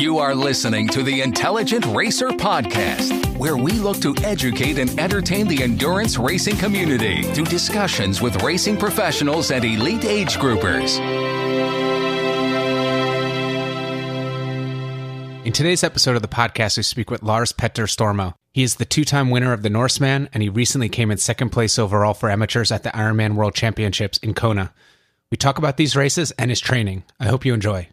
You are listening to the Intelligent Racer Podcast, where we look to educate and entertain the endurance racing community through discussions with racing professionals and elite age groupers. In today's episode of the podcast, we speak with Lars Petter Stormo. He is the two-time winner of the Norseman, and he recently came in second place overall for amateurs at the Ironman World Championships in Kona. We talk about these races and his training. I hope you enjoy.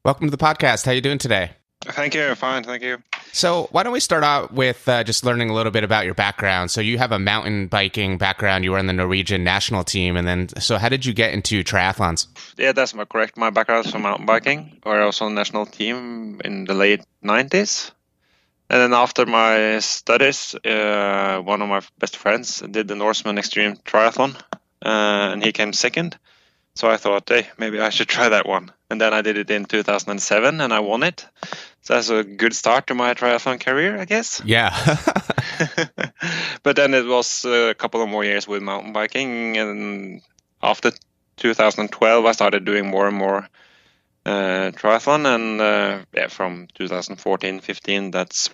Welcome to the podcast. How are you doing today? Thank you. Fine. Thank you. So why don't we start out with just learning a little bit about your background. So you have a mountain biking background. You were in the Norwegian national team. And then, so how did you get into triathlons? Yeah, that's correct. My background is from mountain biking, where I was on the national team in the late 90s. And then after my studies, one of my best friends did the Norseman Extreme Triathlon, and he came second. So I thought, hey, maybe I should try that one. And then I did it in 2007, and I won it. So that's a good start to my triathlon career, I guess. Yeah. But then it was a couple of more years with mountain biking. And after 2012, I started doing more and more triathlon. And from 2014-15, that's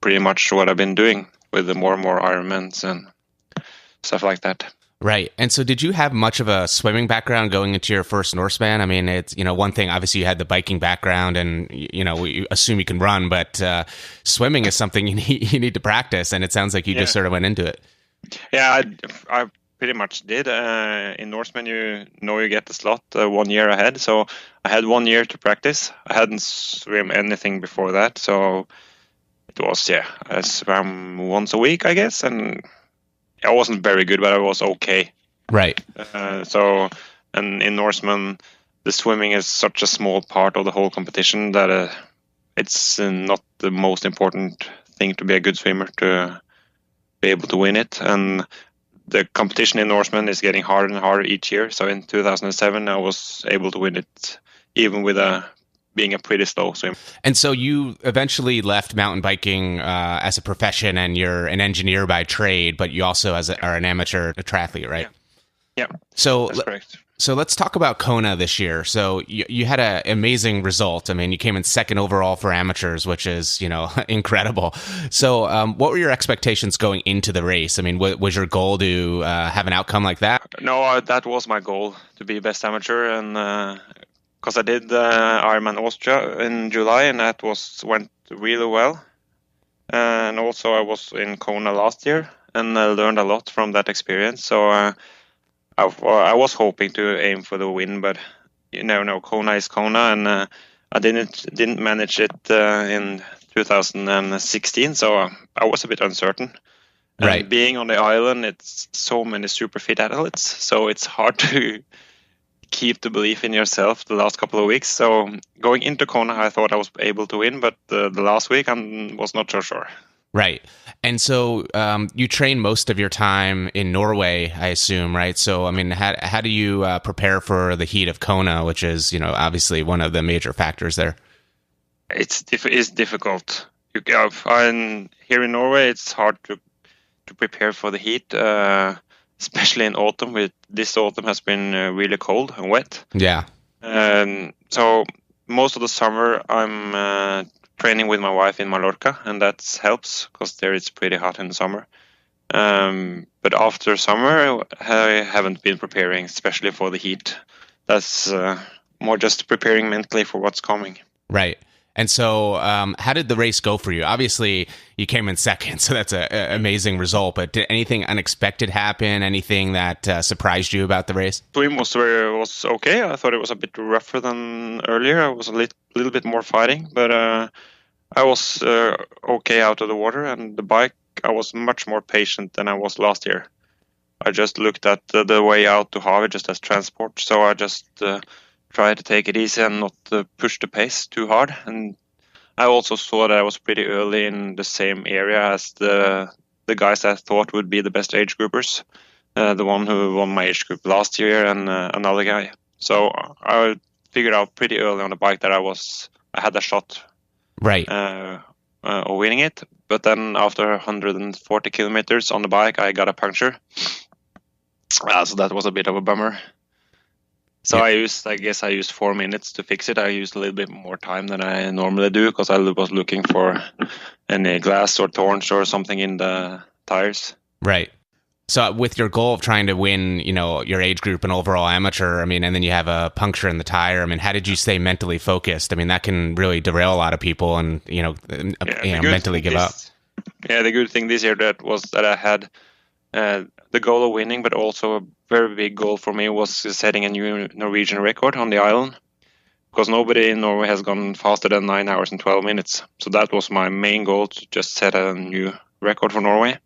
pretty much what I've been doing with the more and more Ironmans and stuff like that. Right. And so did you have much of a swimming background going into your first Norseman? I mean, it's, one thing, obviously you had the biking background and, we assume you can run, but swimming is something you need to practice. And it sounds like you just sort of went into it. Yeah, I pretty much did. In Norseman, you get the slot 1 year ahead. So I had 1 year to practice. I hadn't swim anything before that. So it was, I swam once a week, I guess. And I wasn't very good, but I was okay. Right. And in Norseman, the swimming is such a small part of the whole competition that it's not the most important thing to be a good swimmer to be able to win it. And the competition in Norseman is getting harder and harder each year. So in 2007, I was able to win it, even with being a pretty slow swimmer. And so you eventually left mountain biking as a profession, and you're an engineer by trade, but you also are an amateur triathlete, right? Yeah. So that's correct. So let's talk about Kona this year. So you had an amazing result. I mean, you came in second overall for amateurs, which is, incredible. So what were your expectations going into the race? I mean, was your goal to have an outcome like that? No, that was my goal, to be best amateur. And because I did Ironman Austria in July, and that went really well. And also I was in Kona last year, and I learned a lot from that experience. So I was hoping to aim for the win, but you never know. Kona is Kona, and I didn't manage it in 2016, so I was a bit uncertain. Right. And being on the island, it's so many super fit athletes, so it's hard to keep the belief in yourself the last couple of weeks. So going into Kona, I thought I was able to win, but the last week I was not so sure. Right. And so you train most of your time in Norway, I assume, right? So, I mean, how do you prepare for the heat of Kona, which is, obviously one of the major factors there? It's difficult. Here in Norway, it's hard to prepare for the heat, especially in autumn. This autumn has been really cold and wet. Yeah. So most of the summer, I'm training with my wife in Mallorca, and that helps because there it's pretty hot in the summer. But after summer, I haven't been preparing, especially for the heat. That's more just preparing mentally for what's coming. Right. And so how did the race go for you? Obviously, you came in second, so that's an amazing result. But did anything unexpected happen? Anything that surprised you about the race? Swim was okay. I thought it was a bit rougher than earlier. I was a little bit more fighting, but I was okay out of the water. And the bike, I was much more patient than I was last year. I just looked at the way out to Hawaii just as transport. So I just try to take it easy and not push the pace too hard. And I also saw that I was pretty early in the same area as the guys I thought would be the best age groupers. The one who won my age group last year and another guy. So I figured out pretty early on the bike that I had a shot, right, of winning it. But then after 140 kilometers on the bike, I got a puncture. So that was a bit of a bummer. So Yeah. I guess I used 4 minutes to fix it. I used a little bit more time than I normally do because I was looking for any glass or thorns or something in the tires. Right. So with your goal of trying to win, your age group and overall amateur, I mean, and then you have a puncture in the tire. I mean, how did you stay mentally focused? I mean, that can really derail a lot of people and, mentally give up. Yeah, the good thing this year was that I had the goal of winning, but also a very big goal for me was setting a new Norwegian record on the island. Because nobody in Norway has gone faster than 9 hours and 12 minutes. So that was my main goal, to just set a new record for Norway.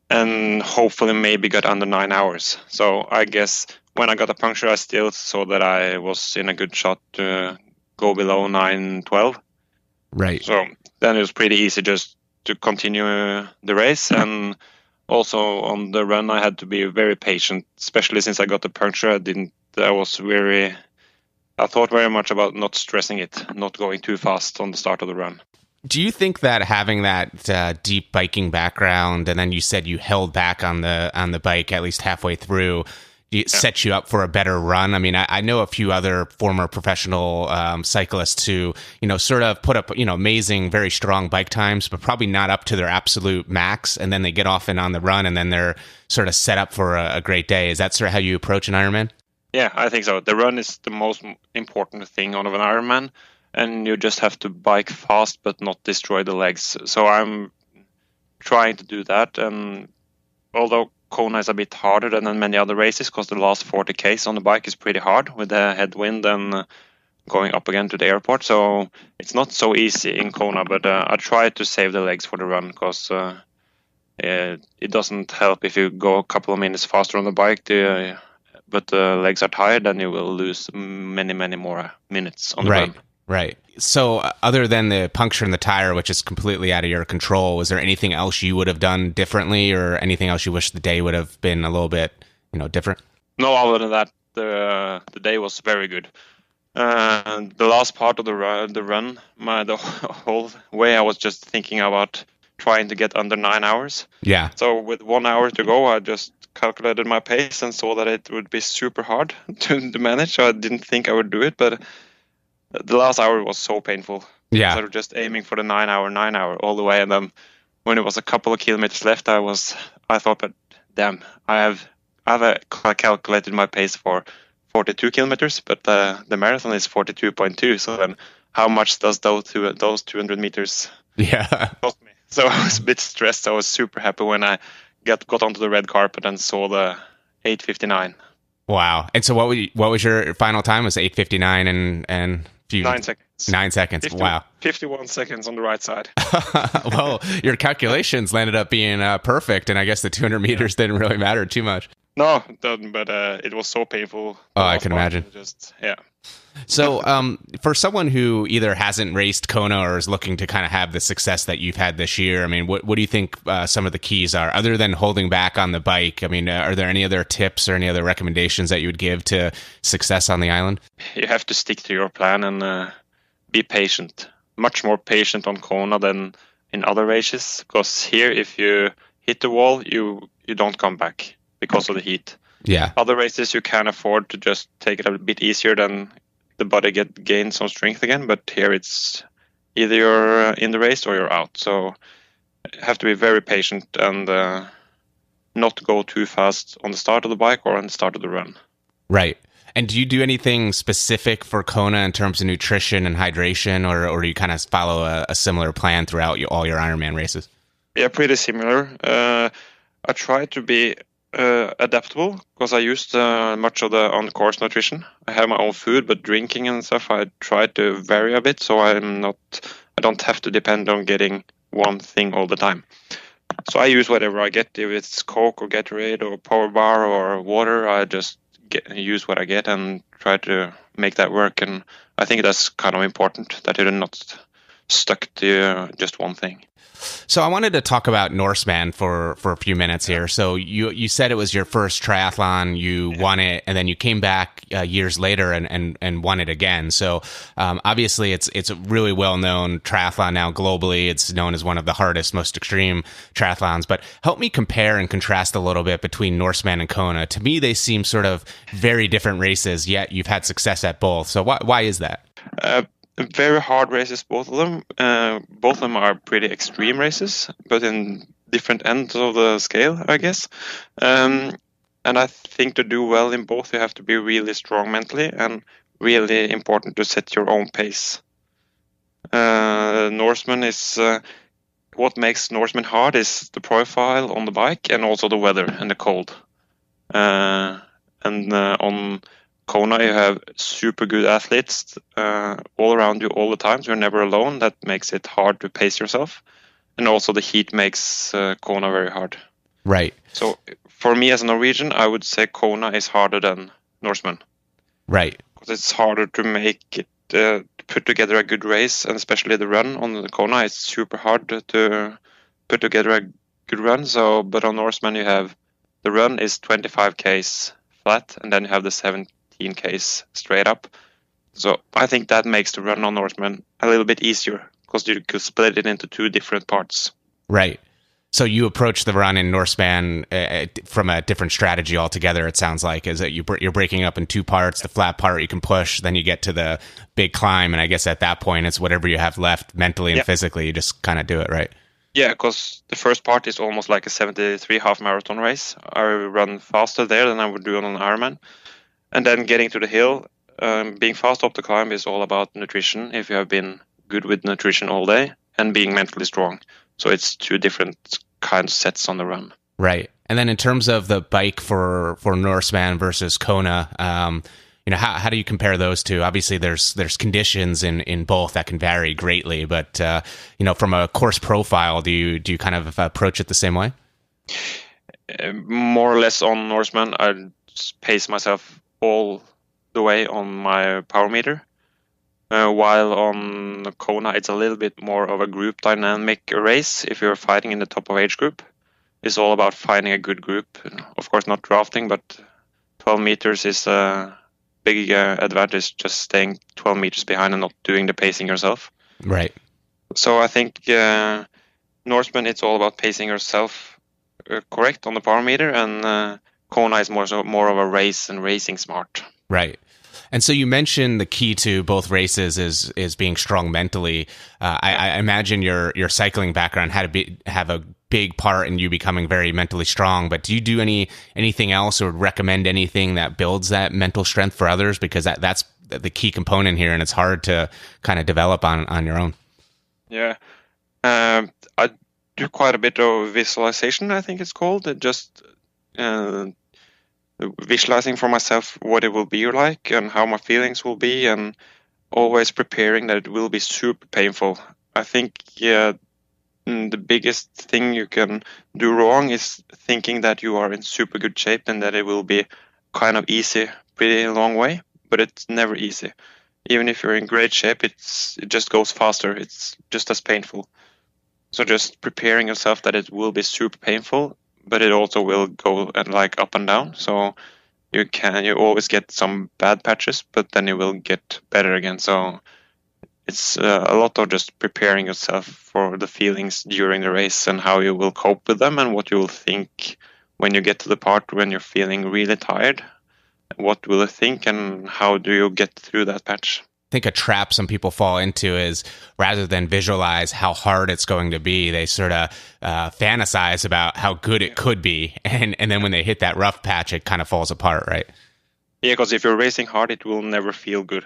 And hopefully maybe get under 9 hours. So I guess when I got a puncture, I still saw that I was in a good shot to go below 9:12. Right. So then it was pretty easy just to continue the race. And also on the run, I had to be very patient, especially since I got the puncture. I thought very much about not stressing it, not going too fast on the start of the run. Do you think that having that deep biking background, and then you said you held back on the bike at least halfway through, set you up for a better run? I mean, I know a few other former professional cyclists who, sort of put up, amazing, very strong bike times, but probably not up to their absolute max. And then they get off and on the run, and then they're sort of set up for a great day. Is that sort of how you approach an Ironman? Yeah, I think so. The run is the most important thing on an Ironman, and you just have to bike fast but not destroy the legs. So I'm trying to do that, and although Kona is a bit harder than many other races because the last 40 Ks on the bike is pretty hard with the headwind and going up again to the airport. So it's not so easy in Kona, but I try to save the legs for the run because it doesn't help if you go a couple of minutes faster on the bike, but the legs are tired, then you will lose many, many more minutes on the run. Right. So other than the puncture in the tire, which is completely out of your control, was there anything else you would have done differently, or anything else you wish the day would have been a little bit, different? No, other than that, the day was very good. The last part of the run, the whole way, I was just thinking about trying to get under 9 hours. Yeah. So with 1 hour to go, I just calculated my pace and saw that it would be super hard to manage. So I didn't think I would do it, but the last hour was so painful. Yeah. So just aiming for the 9 hour all the way, and then when it was a couple of kilometers left, I thought, but damn, I've calculated my pace for 42 kilometers, but the marathon is 42.2. So then, how much does those 200 meters cost me? So I was a bit stressed. I was super happy when I got onto the red carpet and saw the 8:59. Wow! And so, what was your final time? Was 8:59 and 9 seconds. 9 seconds. Wow. 51 seconds on the right side. Well, your calculations landed up being perfect, and I guess the 200 meters didn't really matter too much. No, it doesn't, but it was so painful. Oh, I can imagine. So for someone who either hasn't raced Kona or is looking to kind of have the success that you've had this year, I mean, what do you think some of the keys are, other than holding back on the bike? I mean, are there any other tips or any other recommendations that you would give to success on the island? You have to stick to your plan and be patient. Much more patient on Kona than in other races, because here, if you hit the wall, you don't come back because of the heat. Yeah. Other races, you can afford to just take it a bit easier, than the body gain some strength again. But here it's either you're in the race or you're out. So you have to be very patient and not go too fast on the start of the bike or on the start of the run. Right. And do you do anything specific for Kona in terms of nutrition and hydration, or do you kind of follow a similar plan throughout all your Ironman races? Yeah, pretty similar. I try to be adaptable because I used much of the on-course nutrition. I have my own food, but drinking and stuff, I try to vary a bit, so I don't have to depend on getting one thing all the time. So I use whatever I get. If it's Coke or Gatorade or Power Bar or water, I just use what I get and try to make that work. And I think that's kind of important, that you're not stuck to just one thing. So I wanted to talk about Norseman for a few minutes here. So you said it was your first triathlon, you won it, and then you came back years later and won it again. So obviously it's a really well-known triathlon now globally. It's known as one of the hardest, most extreme triathlons. But help me compare and contrast a little bit between Norseman and Kona. To me, they seem sort of very different races, yet you've had success at both. So why is that? Very hard races, both of them. Both of them are pretty extreme races, but in different ends of the scale, I guess. And I think to do well in both, you have to be really strong mentally and really important to set your own pace. Norseman is what makes Norseman hard is the profile on the bike and also the weather and the cold. And on Kona, you have super good athletes all around you all the time. So you're never alone. That makes it hard to pace yourself. And also the heat makes Kona very hard. Right. So for me as a Norwegian, I would say Kona is harder than Norseman. Right. Because it's harder to make it, put together a good race, and especially the run on the Kona, it's super hard to put together a good run. So, but on Norseman, you have the run is 25 k's flat, and then you have the 17k's straight up. So I think that makes the run on Norseman a little bit easier because you could split it into two different parts. Right. So you approach the run in Norseman from a different strategy altogether, it sounds like, is that you're breaking up in two parts. The flat part you can push, then you get to the big climb, and I guess at that point it's whatever you have left mentally and physically, you just kind of do it, right? Yeah, because the first part is almost like a 73 half marathon race. I run faster there than I would do on an Ironman. And then getting to the hill, being fast up the climb is all about nutrition, if you have been good with nutrition all day, and being mentally strong. So it's two different kinds of sets on the run. Right. And then in terms of the bike for Norseman versus Kona, how do you compare those two? Obviously, there's conditions in both that can vary greatly, but from a course profile, do you kind of approach it the same way? More or less on Norseman, I pace myself all the way on my power meter, while on Kona it's a little bit more of a group dynamic race. If you're fighting in the top of age group, it's all about finding a good group. Of course, not drafting, but 12 meters is a big advantage, just staying 12 meters behind and not doing the pacing yourself. Right. So I think Norseman, it's all about pacing yourself correct on the power meter, and Kona is more of a race and racing smart. Right. And so you mentioned the key to both races is being strong mentally. I imagine your cycling background had to have a big part in you becoming very mentally strong. But do you do anything else or recommend anything that builds that mental strength for others? Because that's the key component here, and it's hard to kind of develop on your own. Yeah. I do quite a bit of visualization, I think it's called. Just visualizing for myself what it will be like and how my feelings will be, and always preparing that it will be super painful. I think the biggest thing you can do wrong is thinking that you are in super good shape and that it will be kind of easy pretty long way, but it's never easy. Even if you're in great shape, it just goes faster. It's just as painful. So just preparing yourself that it will be super painful, but it also will go like up and down. So you always get some bad patches, but then you will get better again. So it's a lot of just preparing yourself for the feelings during the race and how you will cope with them and what you will think when you get to the part when you're feeling really tired. What will you think and how do you get through that patch? I think a trap some people fall into is rather than visualize how hard it's going to be, they sort of fantasize about how good it could be. And then when they hit that rough patch, it kind of falls apart, right? Yeah, because if you're racing hard, it will never feel good.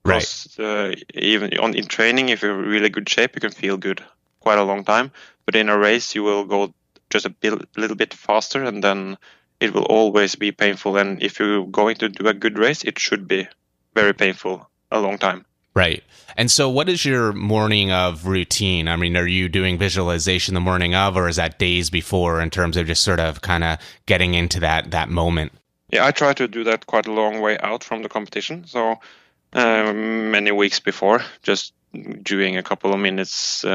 Because, right. Even in training, if you're in really good shape, you can feel good quite a long time. But in a race, you will go just a little bit faster, and then it will always be painful. And if you're going to do a good race, it should be very painful a long time. Right. And so what is your morning of routine? I mean, are you doing visualization the morning of, or is that days before in terms of just sort of kind of getting into that moment? Yeah, I try to do that quite a long way out from the competition. So many weeks before, just doing a couple of minutes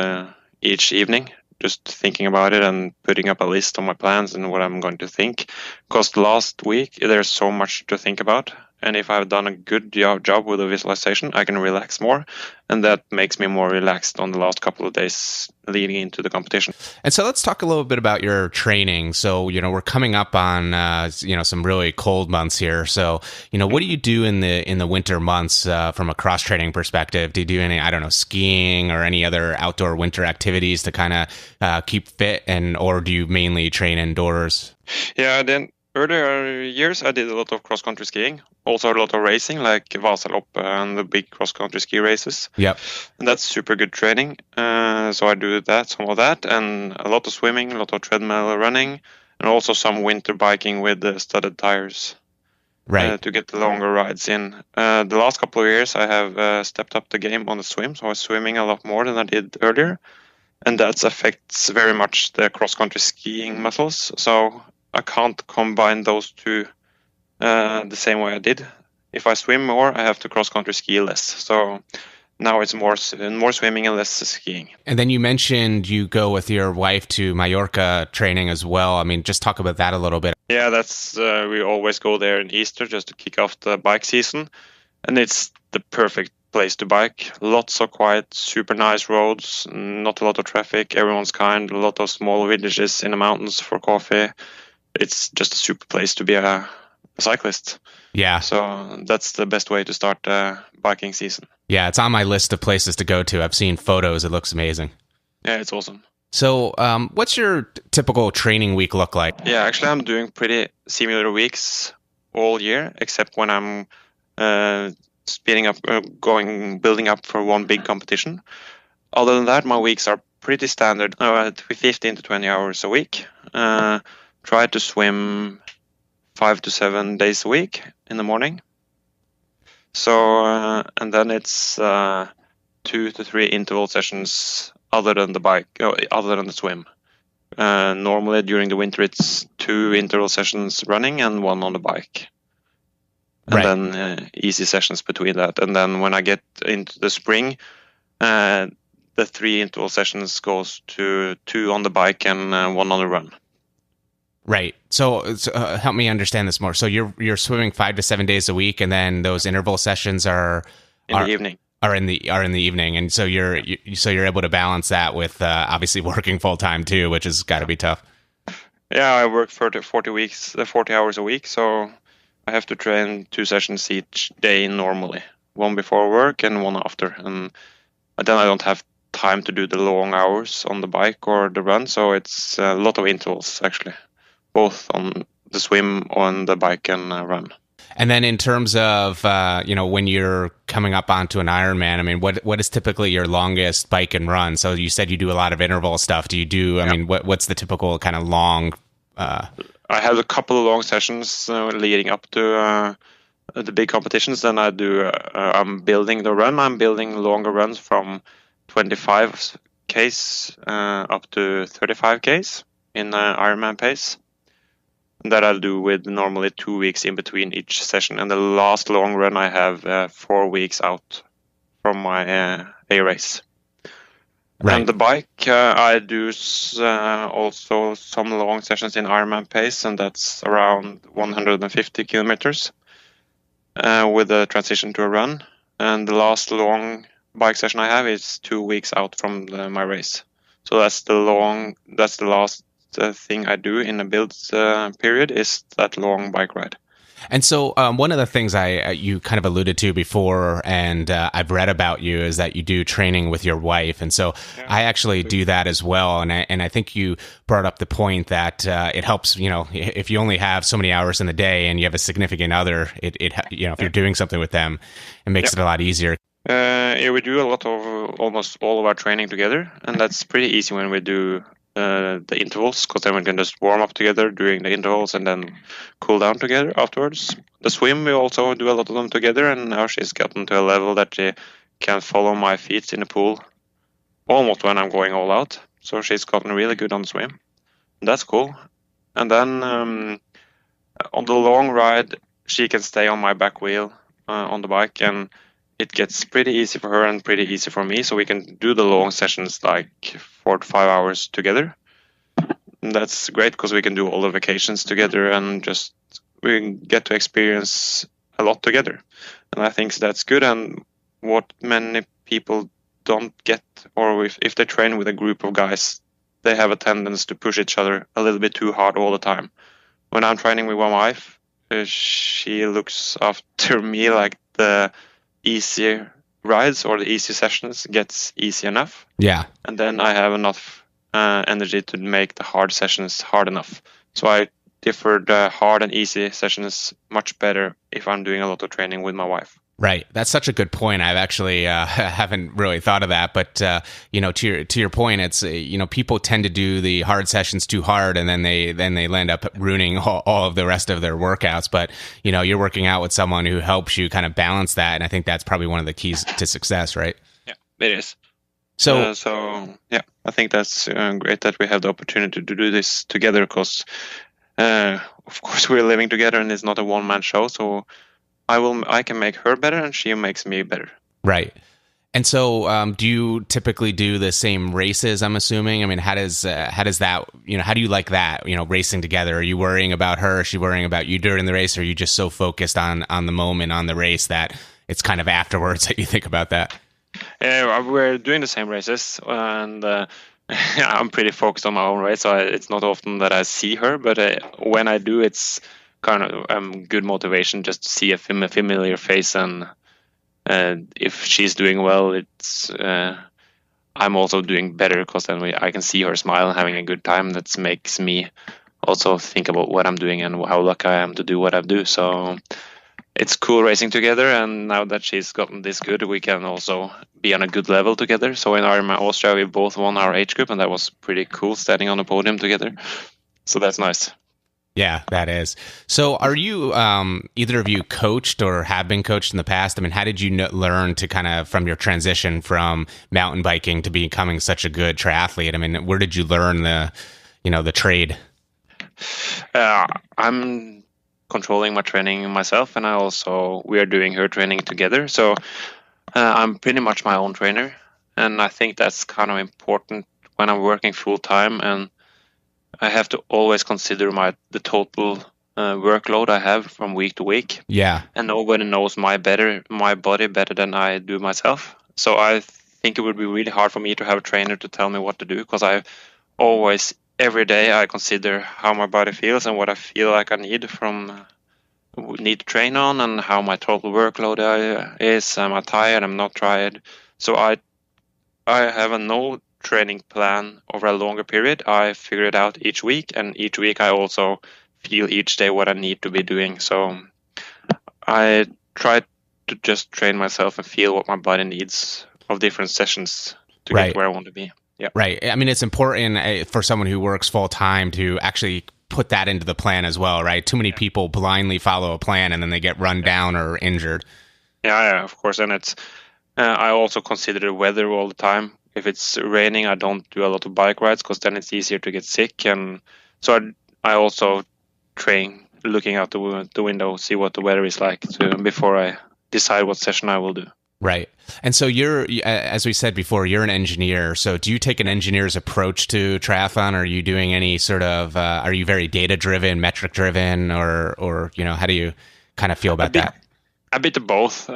each evening, just thinking about it and putting up a list of my plans and what I'm going to think. Because last week there's so much to think about, and if I've done a good job with the visualization, I can relax more, and that makes me more relaxed on the last couple of days leading into the competition. And so let's talk a little bit about your training. So, we're coming up on, some really cold months here. So, what do you do in the winter months from a cross training perspective? Do you do any, skiing or any other outdoor winter activities to kind of keep fit, or do you mainly train indoors? Yeah, then earlier years I did a lot of cross-country skiing, also a lot of racing like Vasalopp and the big cross-country ski races. Yep. And that's super good training. So I do some of that, and a lot of swimming, a lot of treadmill running, and also some winter biking with the studded tires. Right. To get the longer rides in. The last couple of years I have stepped up the game on the swim, so I was swimming a lot more than I did earlier. And that affects very much the cross-country skiing muscles. So I can't combine those two the same way I did. If I swim more, I have to cross-country ski less. So now it's more swimming and less skiing. And then you mentioned you go with your wife to Mallorca training as well. I mean, just talk about that a little bit. Yeah, that's we always go there in Easter just to kick off the bike season. And it's the perfect place to bike. Lots of quiet, super nice roads, not a lot of traffic, everyone's kind, a lot of small villages in the mountains for coffee. It's just a super place to be a cyclist. Yeah. So that's the best way to start biking season. Yeah, it's on my list of places to go to. I've seen photos. It looks amazing. Yeah, it's awesome. So what's your typical training week look like? Yeah, actually, I'm doing pretty similar weeks all year, except when I'm speeding up, building up for one big competition. Other than that, my weeks are pretty standard, 15 to 20 hours a week. Try to swim 5 to 7 days a week in the morning. So, and then it's 2 to 3 interval sessions other than the swim. Normally during the winter, it's 2 interval sessions running and 1 on the bike. And right. Then easy sessions between that. And then when I get into the spring, the 3 interval sessions goes to 2 on the bike and 1 on the run. Right. So help me understand this more. So you're swimming 5 to 7 days a week, and then those interval sessions are in the evening. Are in the evening, and so you're able to balance that with obviously working full time too, which has got to be tough. Yeah, I work 40 hours a week, so I have to train 2 sessions each day normally, 1 before work and 1 after, and then I don't have time to do the long hours on the bike or the run, so it's a lot of intervals actually, both on the swim, on the bike and run. And then in terms of, when you're coming up onto an Ironman, I mean, what is typically your longest bike and run? So you said you do a lot of interval stuff. Do you do, I mean, what's the typical kind of long? I have a couple of long sessions leading up to the big competitions. Then I do, I'm building the run. I'm building longer runs from 25 Ks up to 35 Ks in Ironman pace. That I'll do with normally 2 weeks in between each session. And the last long run I have 4 weeks out from my A race. Right. And the bike, I do also some long sessions in Ironman pace, and that's around 150 kilometers with a transition to a run. And the last long bike session I have is 2 weeks out from my race. So that's the last thing I do in a build period is that long bike ride. And so one of the things you kind of alluded to before, and I've read about you, is that you do training with your wife. And so I actually do that as well. And I think you brought up the point that it helps, if you only have so many hours in the day and you have a significant other, if you're doing something with them, it makes it a lot easier. Yeah, we do a lot of almost all of our training together, and that's pretty easy when we do the intervals, because then we can just warm up together during the intervals and then cool down together afterwards. The swim, we also do a lot of them together, and now she's gotten to a level that she can follow my feet in the pool almost when I'm going all out. So she's gotten really good on the swim. That's cool. And then on the long ride, she can stay on my back wheel on the bike, and it gets pretty easy for her and pretty easy for me. So we can do the long sessions like 4 to 5 hours together. And that's great because we can do all the vacations together and just we get to experience a lot together. And I think that's good. And what many people don't get, or if they train with a group of guys, they have a tendency to push each other a little bit too hard all the time. When I'm training with my wife, she looks after me like the easier rides or the easy sessions gets easy enough. Yeah. And then I have enough energy to make the hard sessions hard enough. So I differ the hard and easy sessions much better if I'm doing a lot of training with my wife. Right. That's such a good point. I've actually haven't really thought of that, but to your point, it's people tend to do the hard sessions too hard, and then they end up ruining all of the rest of their workouts. But you're working out with someone who helps you kind of balance that, and I think that's probably one of the keys to success, right? Yeah, it is. So yeah, I think that's great that we have the opportunity to do this together because, of course, we're living together and it's not a one-man show. So I can make her better and she makes me better. Right. And so, do you typically do the same races? I'm assuming. I mean, how does that? How do you like that? Racing together. Are you worrying about her? Is she worrying about you during the race? Or are you just so focused on the moment, on the race, that it's kind of afterwards that you think about that? We're doing the same races, and I'm pretty focused on my own race, so it's not often that I see her. But when I do, it's kind of good motivation just to see a familiar face, and if she's doing well, it's I'm also doing better because then I can see her smile and having a good time. That makes me also think about what I'm doing and how lucky I am to do what I do. So it's cool racing together, and now that she's gotten this good, we can also be on a good level together. So in Ironman Austria, we both won our age group, and that was pretty cool, standing on the podium together. So that's nice. Yeah, that is. So are you, either of you coached or have been coached in the past? I mean, how did you learn to kind of, from your transition from mountain biking to becoming such a good triathlete? I mean, where did you learn the trade? I'm controlling my training myself, and we are doing her training together. So I'm pretty much my own trainer, and I think that's kind of important when I'm working full time, and I have to always consider the total workload I have from week to week. Yeah, and nobody knows my body better than I do myself. So I think it would be really hard for me to have a trainer to tell me what to do, because every day I consider how my body feels and what I feel like I need to train on, and how my total workload is. Am I tired? I'm not tired. So I have a no training plan over a longer period. I figure it out each week, and each week I also feel each day what I need to be doing. So I try to just train myself and feel what my body needs of different sessions to get where I want to be. Yeah. Right. I mean, it's important for someone who works full time to actually put that into the plan as well, right? Too many people blindly follow a plan and then they get run down or injured. Yeah, of course. And it's I also consider the weather all the time. If it's raining, I don't do a lot of bike rides because then it's easier to get sick. And so I also train looking out the window, see what the weather is like before I decide what session I will do. Right. And so you're, as we said before, you're an engineer. So do you take an engineer's approach to triathlon? Or are you doing any sort of, are you very data driven, metric driven, or how do you kind of feel about that? A bit of both.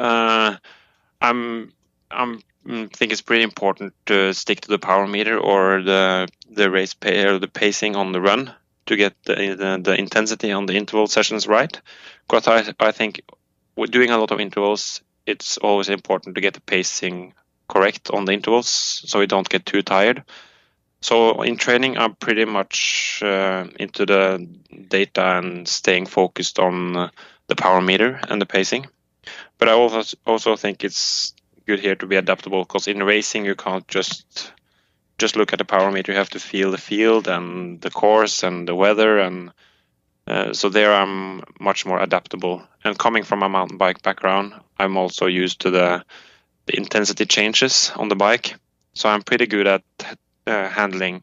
Think it's pretty important to stick to the power meter or the race or the pacing on the run to get the intensity on the interval sessions right. Because I think with doing a lot of intervals, it's always important to get the pacing correct on the intervals so you don't get too tired. So in training, I'm pretty much into the data and staying focused on the power meter and the pacing. But I also think it's good here to be adaptable, because in racing you can't just look at the power meter. You have to feel the field and the course and the weather, and so there I'm much more adaptable. And coming from a mountain bike background, I'm also used to the intensity changes on the bike. So I'm pretty good at handling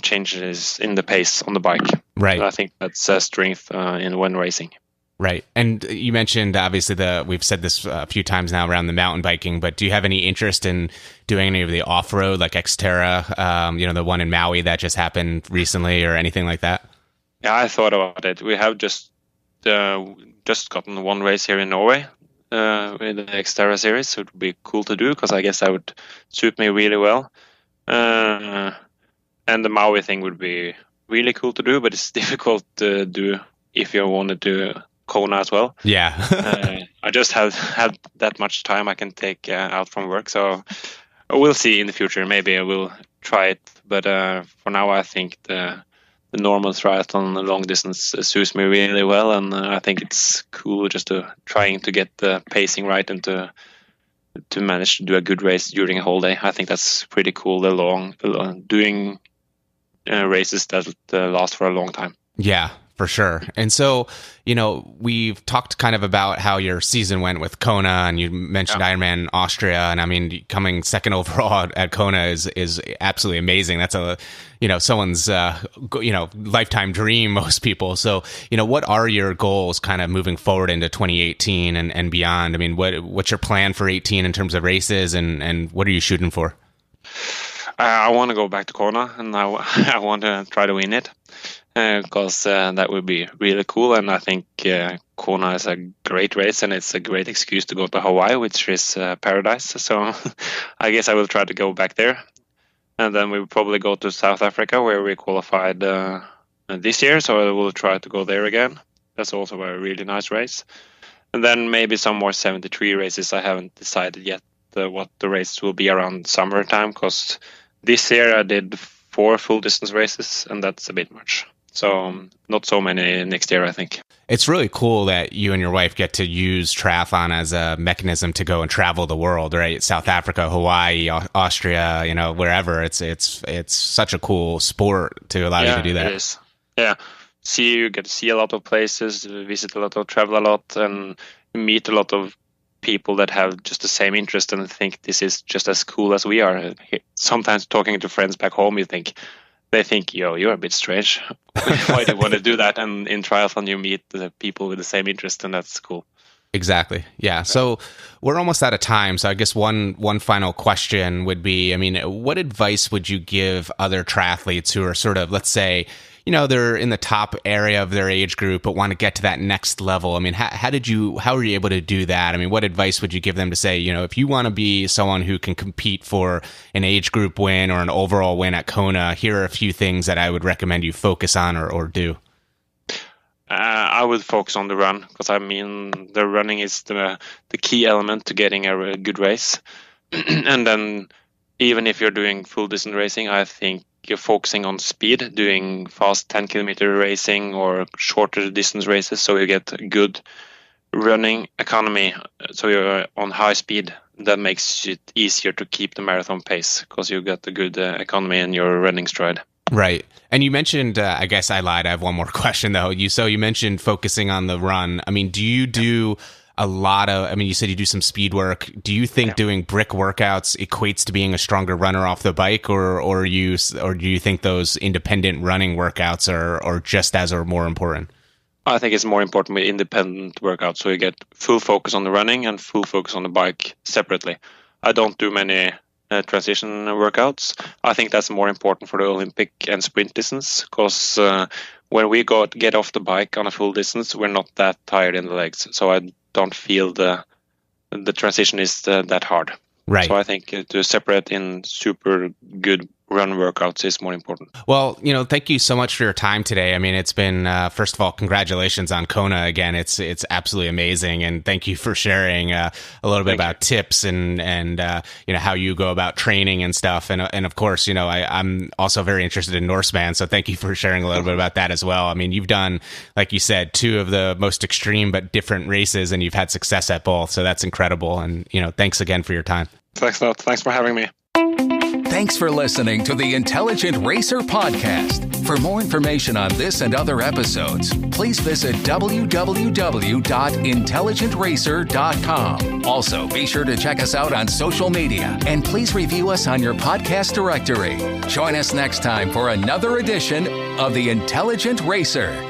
changes in the pace on the bike. Right. So I think that's a strength when racing. Right. And you mentioned, obviously, we've said this a few times now around the mountain biking, but do you have any interest in doing any of the off-road, like Xterra, the one in Maui that just happened recently, or anything like that? Yeah, I thought about it. We have just gotten one race here in Norway in the Xterra series, so it would be cool to do, because I guess that would suit me really well. And the Maui thing would be really cool to do, but it's difficult to do if you want to do Kona as well. Yeah. I just have had that much time I can take out from work, so we'll see in the future. Maybe I will try it, but for now I think the normal triathlon, the long distance, suits me really well, and I think it's cool just trying to get the pacing right and to manage to do a good race during a whole day. I think that's pretty cool. The long doing races that last for a long time. Yeah, for sure. And so, we've talked kind of about how your season went with Kona, and you mentioned Ironman Austria. And I mean, coming second overall at Kona is absolutely amazing. That's someone's, lifetime dream, most people. So, what are your goals kind of moving forward into 2018 and beyond? I mean, what's your plan for 18 in terms of races, and what are you shooting for? I want to go back to Kona, and I want to try to win it. Because that would be really cool, and I think Kona is a great race, and it's a great excuse to go to Hawaii, which is paradise. So I guess I will try to go back there, and then we will probably go to South Africa, where we qualified this year. So I will try to go there again. That's also a really nice race, and then maybe some more 73 races. I haven't decided yet what the race will be around summertime, because this year I did 4 full distance races, and that's a bit much. So not so many next year, I think. It's really cool that you and your wife get to use triathlon as a mechanism to go and travel the world, right? South Africa, Hawaii, Austria, wherever. It's such a cool sport to allow you to do that. It is. Yeah. You get to see a lot of places, visit a lot, travel a lot, and meet a lot of people that have just the same interest and think this is just as cool as we are. Sometimes talking to friends back home, they think, you're a bit strange. Why do you want to do that? And in triathlon, you meet the people with the same interest, and that's cool. Exactly. Yeah. So we're almost out of time. So I guess one final question would be, what advice would you give other triathletes who are sort of, let's say, they're in the top area of their age group, but want to get to that next level? I mean, how were you able to do that? I mean, what advice would you give them to say, if you want to be someone who can compete for an age group win or an overall win at Kona, here are a few things that I would recommend you focus on or do? I would focus on the run, because the running is the key element to getting a good race. And then even if you're doing full distance racing, I think you're focusing on speed, doing fast 10-kilometer racing or shorter distance races, so you get good running economy. So you're on high speed. That makes it easier to keep the marathon pace, because you get a good economy in your running stride. Right. And you mentioned, I guess I lied, I have one more question though. You mentioned focusing on the run. I mean, do you do a lot of, you said you do some speed work. Do you think doing brick workouts equates to being a stronger runner off the bike, or do you think those independent running workouts are just as or more important? I think it's more important with independent workouts, so you get full focus on the running and full focus on the bike separately. I don't do many transition workouts. I think that's more important for the Olympic and sprint distance, because when we get off the bike on a full distance, we're not that tired in the legs. So I don't feel the transition is that hard. Right. So I think to separate in super good run workouts is more important. Well, thank you so much for your time today. It's been, first of all, congratulations on Kona again. It's absolutely amazing. And thank you for sharing a little bit about tips and how you go about training and stuff. And of course, I'm also very interested in Norseman. So thank you for sharing a little bit about that as well. You've done, like you said, 2 of the most extreme but different races, and you've had success at both. So that's incredible. And, thanks again for your time. Thanks a lot. Thanks for having me. Thanks for listening to the Intelligent Racer podcast. For more information on this and other episodes, please visit www.intelligentracer.com. Also, be sure to check us out on social media, and please review us on your podcast directory. Join us next time for another edition of the Intelligent Racer.